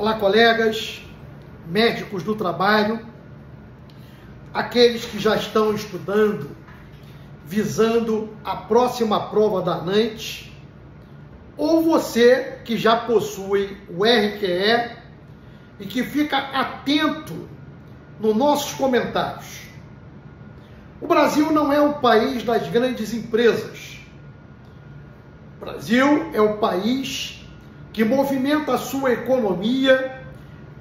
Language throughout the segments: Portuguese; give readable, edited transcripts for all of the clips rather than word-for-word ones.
Olá, colegas, médicos do trabalho, aqueles que já estão estudando, visando a próxima prova da ANANT, ou você que já possui o RQE e que fica atento nos nossos comentários. O Brasil não é o país das grandes empresas. O Brasil é o país que movimenta a sua economia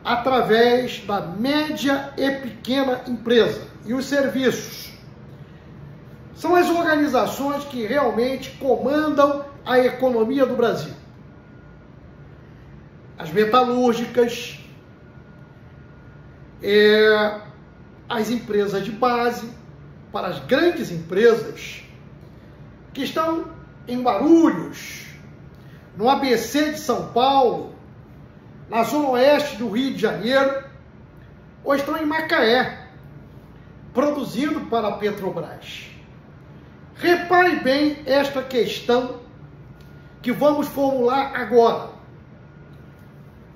através da média e pequena empresa. E os serviços são as organizações que realmente comandam a economia do Brasil. As metalúrgicas, as empresas de base, para as grandes empresas que estão em Guarulhos, no ABC de São Paulo, na Zona Oeste do Rio de Janeiro, ou estão em Macaé, produzindo para a Petrobras. Repare bem esta questão que vamos formular agora.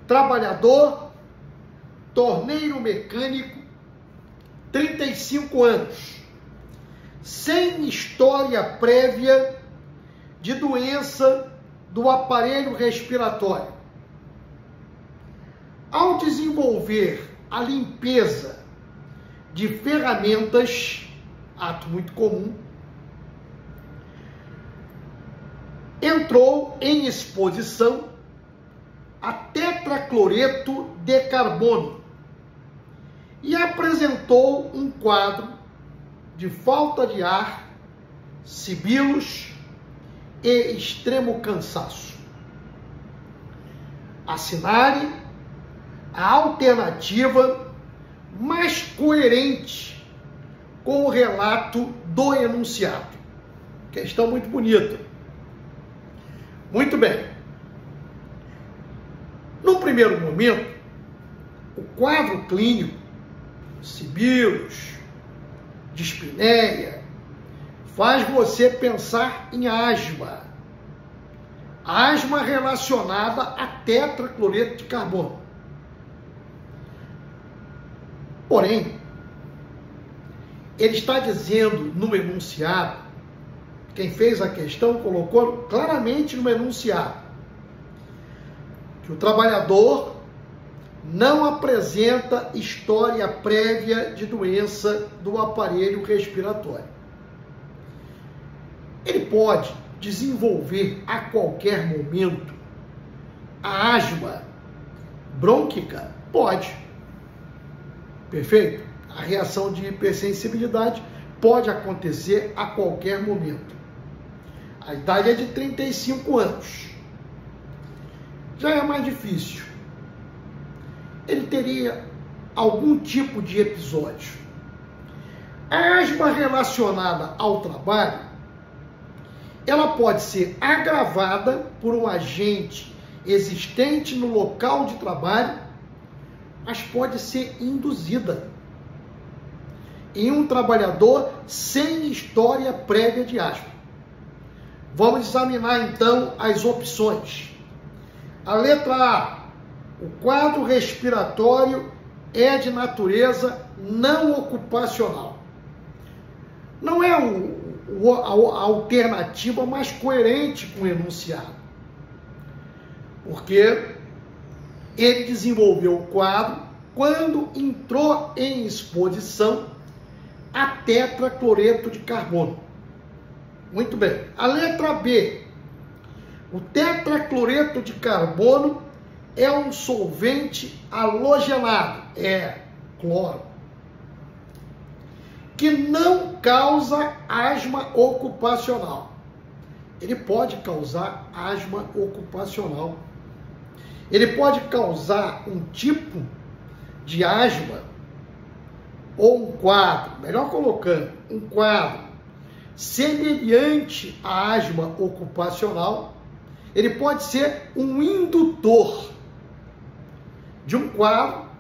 Trabalhador, torneiro mecânico, 35 anos, sem história prévia de doença do aparelho respiratório. Ao desenvolver a limpeza de ferramentas, ato muito comum, entrou em exposição a tetracloreto de carbono e apresentou um quadro de falta de ar, sibilos e extremo cansaço. Assinale a alternativa mais coerente com o relato do enunciado. Questão muito bonita. Muito bem. No primeiro momento, o quadro clínico, sibilos, dispneia, faz você pensar em asma. Asma relacionada a tetracloreto de carbono. Porém, ele está dizendo no enunciado, quem fez a questão colocou claramente no enunciado, que o trabalhador não apresenta história prévia de doença do aparelho respiratório. Ele pode desenvolver a qualquer momento a asma brônquica? Pode. Perfeito? A reação de hipersensibilidade pode acontecer a qualquer momento. A idade é de 35 anos. Já é mais difícil. Ele teria algum tipo de episódio. A asma relacionada ao trabalho, ela pode ser agravada por um agente existente no local de trabalho, mas pode ser induzida em um trabalhador sem história prévia de asma. Vamos examinar então as opções. A letra A, o quadro respiratório é de natureza não ocupacional. Não é a alternativa mais coerente com o enunciado, porque ele desenvolveu o quadro quando entrou em exposição a tetracloreto de carbono. Muito bem. A letra B, o tetracloreto de carbono é um solvente halogenado, cloro, que não causa asma ocupacional. Ele pode causar asma ocupacional. Ele pode causar um tipo de asma ou um quadro, melhor colocando, um quadro semelhante à asma ocupacional. Ele pode ser um indutor de um quadro.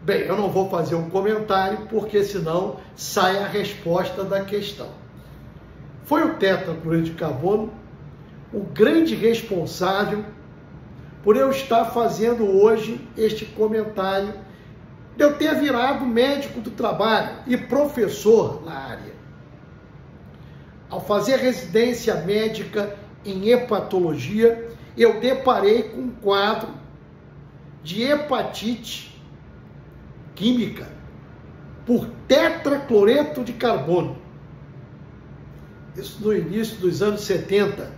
Bem, eu não vou fazer um comentário, porque senão sai a resposta da questão. Foi o tetracloreto de carbono o grande responsável por eu estar fazendo hoje este comentário, de eu ter virado médico do trabalho e professor na área. Ao fazer residência médica em hepatologia, eu deparei com um quadro de hepatite química por tetracloreto de carbono. Isso no início dos anos 70,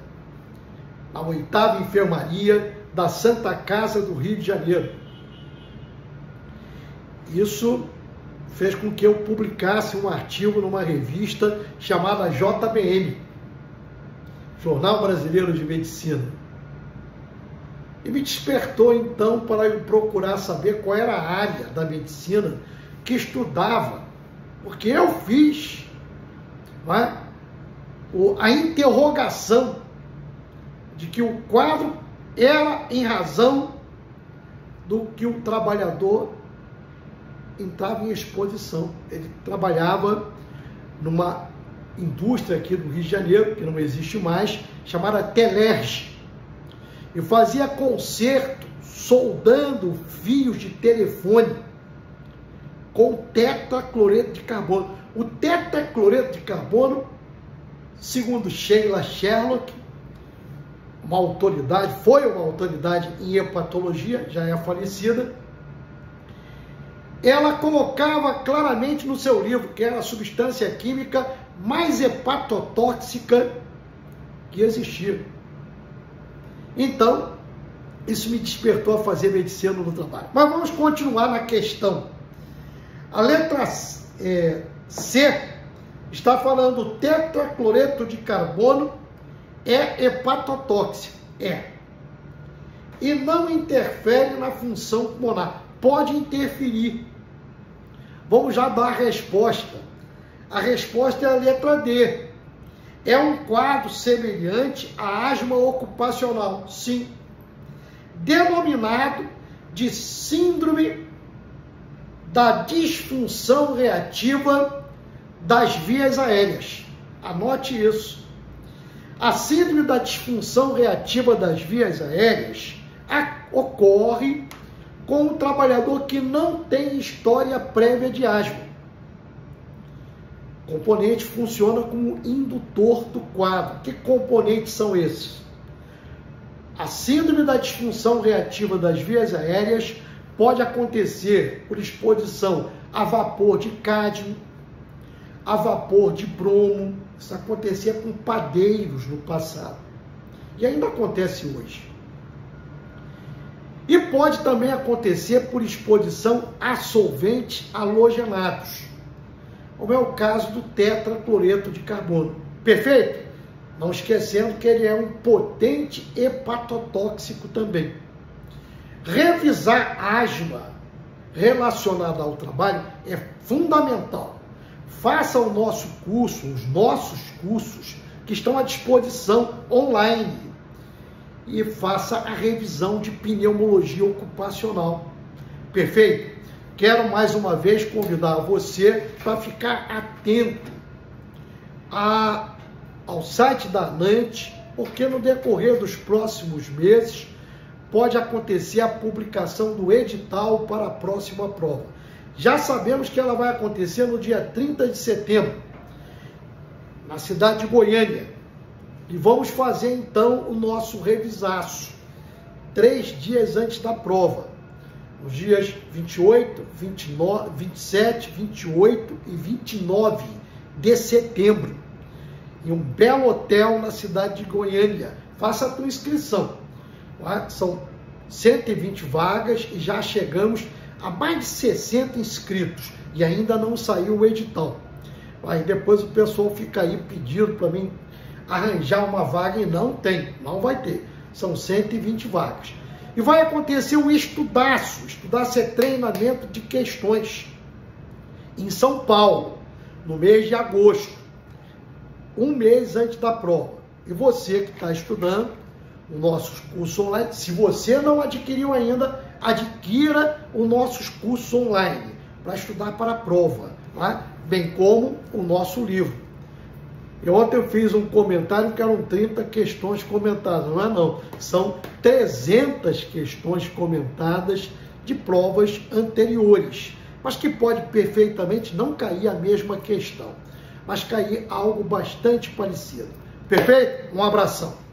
na 8ª Enfermaria da Santa Casa do Rio de Janeiro. Isso fez com que eu publicasse um artigo numa revista chamada JBM, Jornal Brasileiro de Medicina. E me despertou então para eu procurar saber qual era a área da medicina que estudava, porque eu fiz, não é, a interrogação de que o quadro era em razão do que o trabalhador entrava em exposição. Ele trabalhava numa indústria aqui do Rio de Janeiro, que não existe mais, chamada Telerge, e fazia conserto soldando fios de telefone com tetracloreto de carbono. O tetracloreto de carbono, segundo Sheila Sherlock, foi uma autoridade em hepatologia, já é falecida, ela colocava claramente no seu livro que era a substância química mais hepatotóxica que existia. Então, isso me despertou a fazer medicina no trabalho. Mas vamos continuar na questão. A letra C está falando tetracloreto de carbono é hepatotóxico. E não interfere na função pulmonar. Pode interferir. Vamos já dar a resposta. A resposta é a letra D. É um quadro semelhante à asma ocupacional, sim. Denominado de síndrome da disfunção reativa das vias aéreas. Anote isso. A síndrome da disfunção reativa das vias aéreas ocorre com o trabalhador que não tem história prévia de asma. O componente funciona como indutor do quadro. Que componentes são esses? A síndrome da disfunção reativa das vias aéreas pode acontecer por exposição a vapor de cádmio, a vapor de bromo. Isso acontecia com padeiros no passado. E ainda acontece hoje. E pode também acontecer por exposição a solventes halogenados, como é o caso do tetracloreto de carbono. Perfeito? Não esquecendo que ele é um potente hepatotóxico também. Revisar asma relacionada ao trabalho é fundamental. Faça o nosso curso, os nossos cursos que estão à disposição online, e faça a revisão de pneumologia ocupacional. Perfeito? Quero mais uma vez convidar você para ficar atento ao site da ANANT, porque no decorrer dos próximos meses pode acontecer a publicação do edital para a próxima prova. Já sabemos que ela vai acontecer no dia 30 de setembro, na cidade de Goiânia. E vamos fazer então o nosso revisaço, 3 dias antes da prova, nos dias 28, 29, 27, 28 e 29 de setembro, em um belo hotel na cidade de Goiânia. Faça a tua inscrição. São 120 vagas e já chegamos a mais de 60 inscritos e ainda não saiu o edital. Aí depois o pessoal fica aí pedindo para mim arranjar uma vaga e não tem, não vai ter. São 120 vagas. E vai acontecer um estudaço. Estudaço é treinamento de questões em São Paulo, no mês de agosto, um mês antes da prova. E você que está estudando o nosso curso online, se você não adquiriu ainda, adquira os nossos cursos online para estudar para a prova, bem como o nosso livro. E ontem eu fiz um comentário que eram 30 questões comentadas. Não é não, são 300 questões comentadas de provas anteriores, mas que pode perfeitamente não cair a mesma questão, mas cair algo bastante parecido. Perfeito? Um abração.